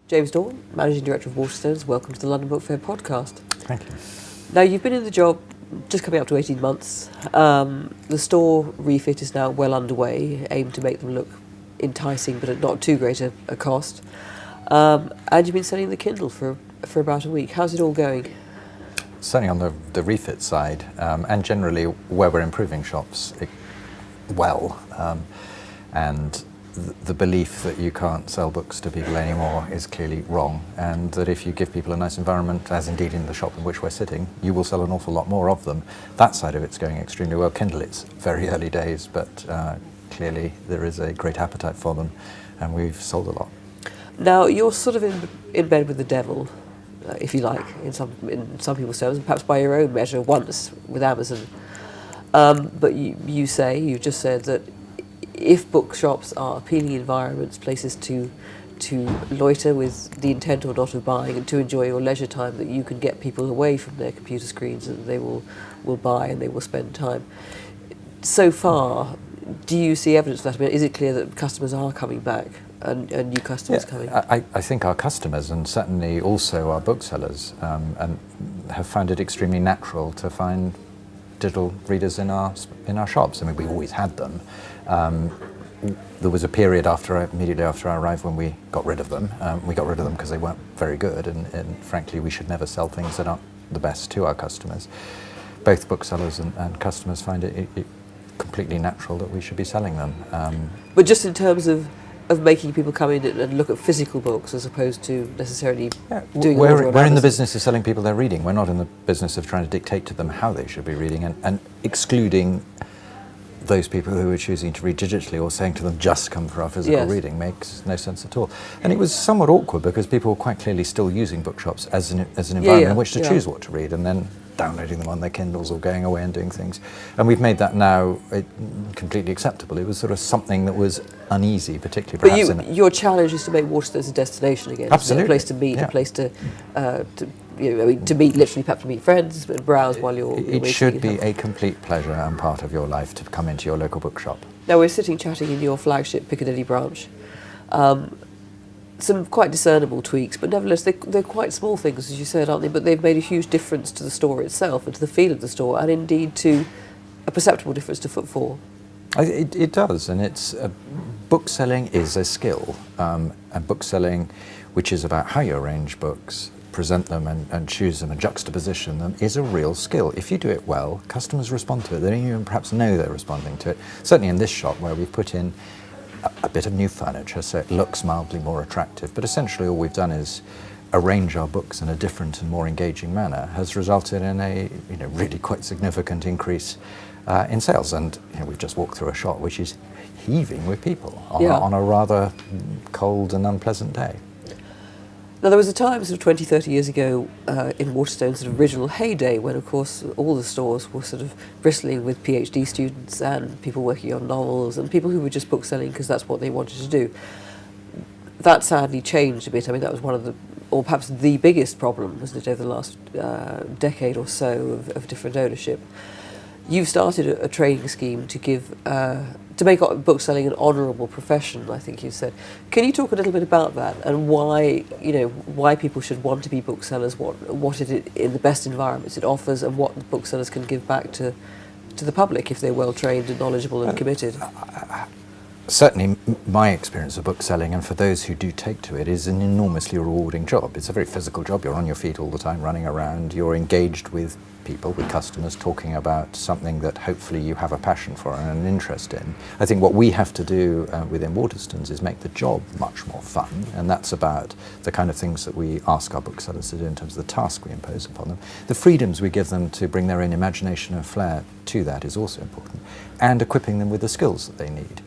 James Daunt, Managing Director of Waterstones, welcome to the London Book Fair podcast. Thank you. Now, you've been in the job just coming up to 18 months. The store refit is now well underway, aimed to make them look enticing but at not too great a cost. And you've been selling the Kindle for about a week. How's it all going? Certainly on the refit side, and generally where we're improving shops well, and the belief that you can't sell books to people anymore is clearly wrong, and that if you give people a nice environment, as indeed in the shop in which we're sitting, you will sell an awful lot more of them. That side of it's going extremely well. Kindle, it's very early days, but clearly there is a great appetite for them, and we've sold a lot. Now, you're sort of in bed with the devil, if you like, in some people's terms, and perhaps by your own measure once with Amazon. But you've just said that if bookshops are appealing environments, places to loiter with the intent or not of buying and to enjoy your leisure time, that you can get people away from their computer screens and they will buy and they will spend time. So far, do you see evidence of that? I mean, is it clear that customers are coming back and new customers coming? I think our customers, and certainly also our booksellers, and have found it extremely natural to find digital readers in our shops. I mean, we always had them. There was a period immediately after I arrived when we got rid of them. We got rid of them because they weren't very good, and frankly, we should never sell things that aren't the best to our customers. Both booksellers and customers find it completely natural that we should be selling them. But just in terms of making people come in and look at physical books as opposed to necessarily doing. We're in the business of selling people their reading. We're not in the business of trying to dictate to them how they should be reading, and excluding those people who are choosing to read digitally or saying to them just come for our physical reading makes no sense at all. And it was somewhat awkward because people were quite clearly still using bookshops as an environment in which to choose what to read, and then downloading them on their Kindles or going away and doing things. And we've made that now completely acceptable. It was sort of something that was uneasy, particularly perhaps. But your challenge is to make Waterstones a destination again. Absolutely. A place to meet, a place to meet, literally perhaps to meet friends, but browse while you're It should be a complete pleasure and part of your life to come into your local bookshop. Now, we're sitting chatting in your flagship Piccadilly branch. Some quite discernible tweaks, but nevertheless they're quite small things, as you said, aren't they? But they've made a huge difference to the store itself and to the feel of the store, and indeed to a perceptible difference to footfall. It does, and bookselling is a skill, and bookselling, which is about how you arrange books, present them and choose them and juxtaposition them, is a real skill. If you do it well, customers respond to it. They don't even perhaps know they're responding to it. Certainly in this shop, where we've put in a bit of new furniture so it looks mildly more attractive, but essentially all we've done is arrange our books in a different and more engaging manner, has resulted in a really quite significant increase in sales. And we've just walked through a shop which is heaving with people on a rather cold and unpleasant day. Now, there was a time sort of 20, 30 years ago in Waterstones' sort of original heyday when, of course, all the stores were sort of bristling with PhD students and people working on novels and people who were just bookselling because that's what they wanted to do. That sadly changed a bit. I mean, that was one of or perhaps the biggest problem, wasn't it, over the last decade or so of different ownership. You've started a training scheme to make bookselling an honourable profession, I think you said. Can you talk a little bit about that and why people should want to be booksellers, what it in the best environments it offers, and what booksellers can give back to the public if they're well trained and knowledgeable and committed? Certainly my experience of bookselling, and for those who do take to it, is an enormously rewarding job. It's a very physical job. You're on your feet all the time, running around. You're engaged with people, with customers, talking about something that hopefully you have a passion for and an interest in. I think what we have to do within Waterstones is make the job much more fun, and that's about the kind of things that we ask our booksellers to do in terms of the task we impose upon them. The freedoms we give them to bring their own imagination and flair to that is also important, and equipping them with the skills that they need.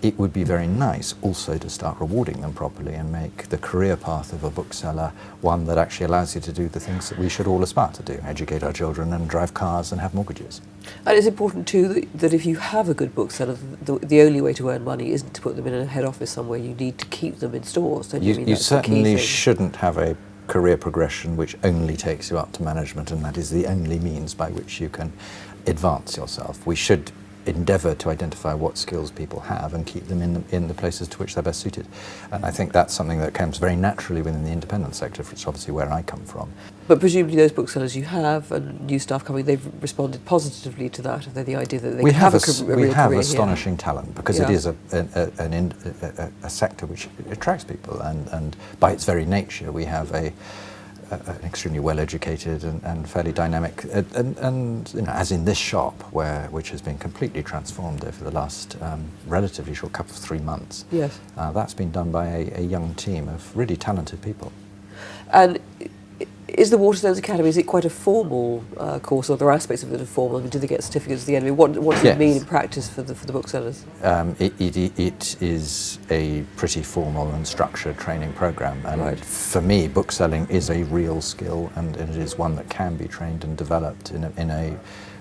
It would be very nice also to start rewarding them properly and make the career path of a bookseller one that actually allows you to do the things that we should all aspire to do: educate our children and drive cars and have mortgages. And it's important too that if you have a good bookseller, the only way to earn money isn't to put them in a head office somewhere. You need to keep them in stores, don't you? You certainly shouldn't have a career progression which only takes you up to management, and that is the only means by which you can advance yourself. We should endeavour to identify what skills people have and keep them in the places to which they're best suited. And I think that's something that comes very naturally within the independent sector, which is obviously where I come from. But presumably those booksellers you have and new staff coming, they've responded positively to that. Have they the idea that they have a real we have career astonishing here? talent, because it is a sector which attracts people, and by its very nature we have an extremely well-educated and fairly dynamic, and you know, as in this shop, which has been completely transformed over the last relatively short couple of 3 months. Yes. That's been done by a young team of really talented people. And is the Waterstones Academy, is it quite a formal course, or are there aspects of it are formal? I mean, do they get certificates at the end? I mean, what does it mean in practice for the booksellers? It is a pretty formal and structured training program, and Right. for me, bookselling is a real skill, and it is one that can be trained and developed in a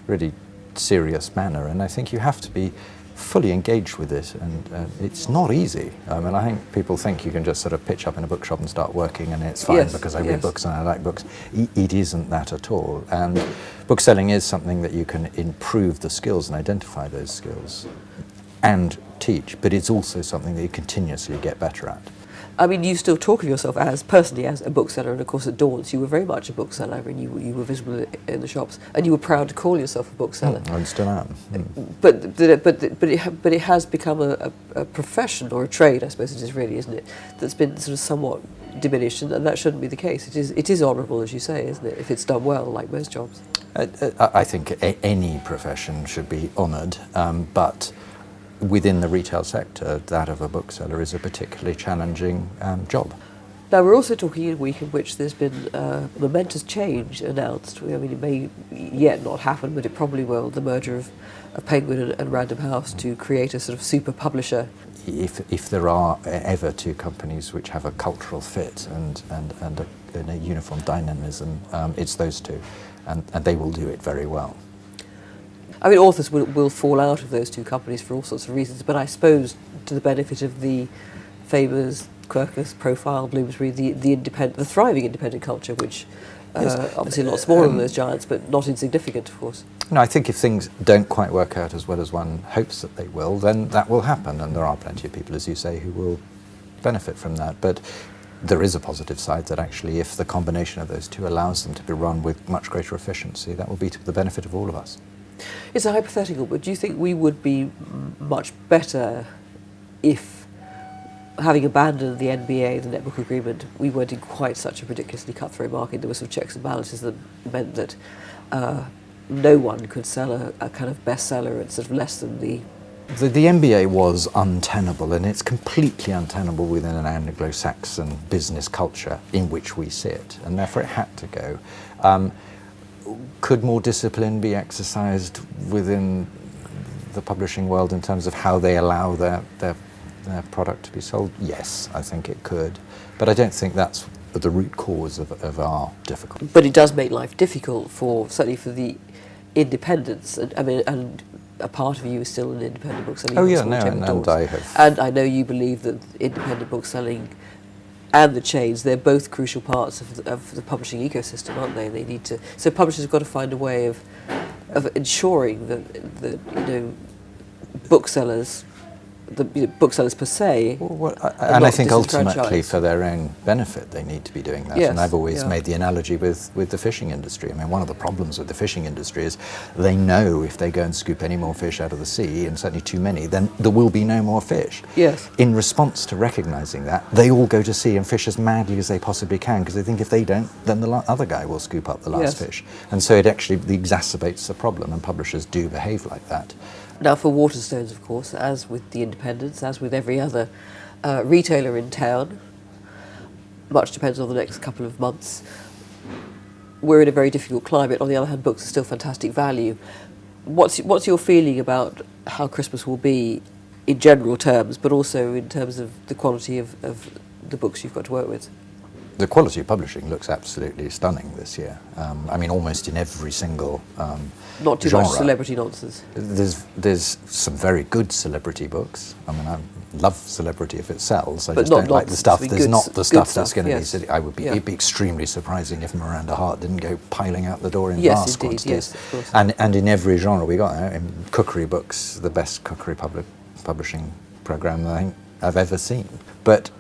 really serious manner. And I think you have to be fully engaged with it, and it's not easy. I think people think you can just sort of pitch up in a bookshop and start working and it's fine because I read books and I like books. It isn't that at all. And bookselling is something that you can improve the skills and identify those skills and teach, but it's also something that you continuously get better at. I mean, you still talk of yourself personally as a bookseller, and of course at Daunt you were very much a bookseller, and you were visible in the shops, and you were proud to call yourself a bookseller. I still am. But it has become a profession, or a trade, I suppose it is really, isn't it? That's been sort of somewhat diminished, and that shouldn't be the case. It is honourable, as you say, isn't it? If it's done well, like most jobs. I think any profession should be honoured, but within the retail sector, that of a bookseller is a particularly challenging job. Now, we're also talking in a week in which there's been a momentous change announced. I mean, it may yet not happen, but it probably will, the merger of Penguin and Random House to create a sort of super publisher. If there are ever two companies which have a cultural fit and a uniform dynamism, it's those two, and they will do it very well. I mean, authors will fall out of those two companies for all sorts of reasons, but I suppose to the benefit of the Famers, Quercus, Profile, Bloomsbury, the thriving independent culture, which obviously a lot smaller than those giants, but not insignificant, of course. No, I think if things don't quite work out as well as one hopes that they will, then that will happen, and there are plenty of people, as you say, who will benefit from that. But there is a positive side that actually, if the combination of those two allows them to be run with much greater efficiency, that will be to the benefit of all of us. It's a hypothetical, but do you think we would be much better if, having abandoned the NBA, the netbook agreement, we weren't in quite such a ridiculously cutthroat market? There were some checks and balances that meant that no one could sell a kind of bestseller at sort of less than the... The NBA was untenable, and it's completely untenable within an Anglo-Saxon business culture in which we sit, and therefore it had to go. Could more discipline be exercised within the publishing world in terms of how they allow their product to be sold? Yes, I think it could. But I don't think that's the root cause of our difficulty. But it does make life difficult certainly for the independents. And I mean, and a part of you is still an independent bookseller. Oh yeah, no, and I have. And I know you believe that independent bookselling and the chains, they're both crucial parts of the publishing ecosystem, aren't they? They need to. So publishers have got to find a way of ensuring that booksellers, booksellers per se. And I think ultimately for their own benefit they need to be doing that. Yes, and I've always made the analogy with the fishing industry. I mean, one of the problems with the fishing industry is they know if they go and scoop any more fish out of the sea, and certainly too many, then there will be no more fish. Yes. In response to recognising that, they all go to sea and fish as madly as they possibly can, because they think if they don't, then the other guy will scoop up the last fish. And so it actually exacerbates the problem, and publishers do behave like that. Now, for Waterstones, of course, as with the independents, as with every other retailer in town, much depends on the next couple of months. We're in a very difficult climate. On the other hand, books are still fantastic value. What's your feeling about how Christmas will be in general terms, but also in terms of the quality of the books you've got to work with? the quality of publishing looks absolutely stunning this year. I mean, almost in every single Not too genre. much celebrity nonsense. There's some very good celebrity books. I mean, I love celebrity if it sells. I But just not don't like the nonsense. stuff. I mean, There's good not the good stuff stuff, that's going to yes. be. It'd be extremely surprising if Miranda Hart didn't go piling out the door in Yes, vast indeed, quantities. yes, of course. And in every genre we got in cookery books, the best cookery publishing program that I think I've ever seen. But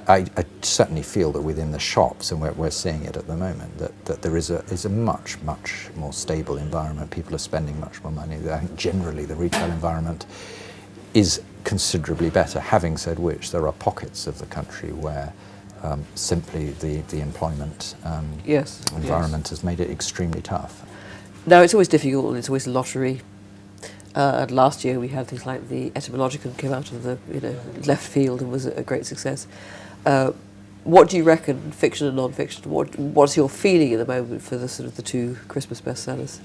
I certainly feel that within the shops, and we're seeing it at the moment, that there is a much more stable environment. People are spending much more money. I think generally the retail environment is considerably better. Having said which, there are pockets of the country where simply the employment environment has made it extremely tough. Now, it's always difficult, and it's always a lottery. And last year we had things like the Etymologicon came out of the left field and was a great success. What do you reckon, fiction and non-fiction? What's your feeling at the moment for the sort of the two Christmas bestsellers,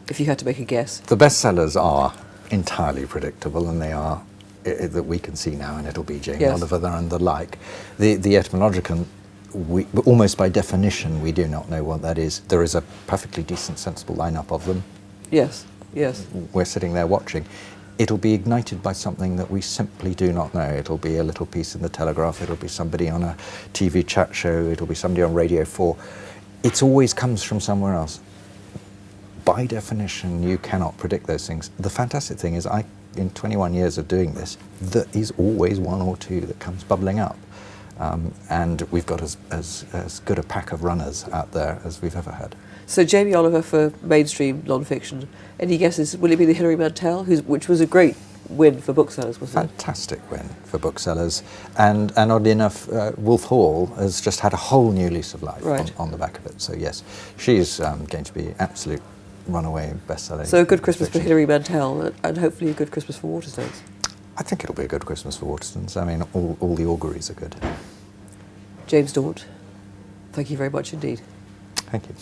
if you had to make a guess? The bestsellers are entirely predictable, and they are that we can see now, and it'll be Jamie Oliver and the like. The Etymologicon, almost by definition, we do not know what that is. There is a perfectly decent, sensible lineup of them. Yes. We're sitting there watching. It'll be ignited by something that we simply do not know. It'll be a little piece in the Telegraph, it'll be somebody on a TV chat show, it'll be somebody on Radio 4. It always comes from somewhere else. By definition, you cannot predict those things. The fantastic thing is, in 21 years of doing this, there is always one or two that comes bubbling up. And we've got as good a pack of runners out there as we've ever had. So Jamie Oliver for mainstream non-fiction. Any guesses? Will it be the Hilary Mantel, which was a great win for booksellers, wasn't it? Fantastic win for booksellers. And oddly enough, Wolf Hall has just had a whole new lease of life on the back of it. So yes, she's going to be absolute runaway bestseller. So a good Christmas for Hilary Mantel, and hopefully a good Christmas for Waterstones. I think it'll be a good Christmas for Waterstones. I mean, all the auguries are good. James Daunt, thank you very much indeed. Thank you.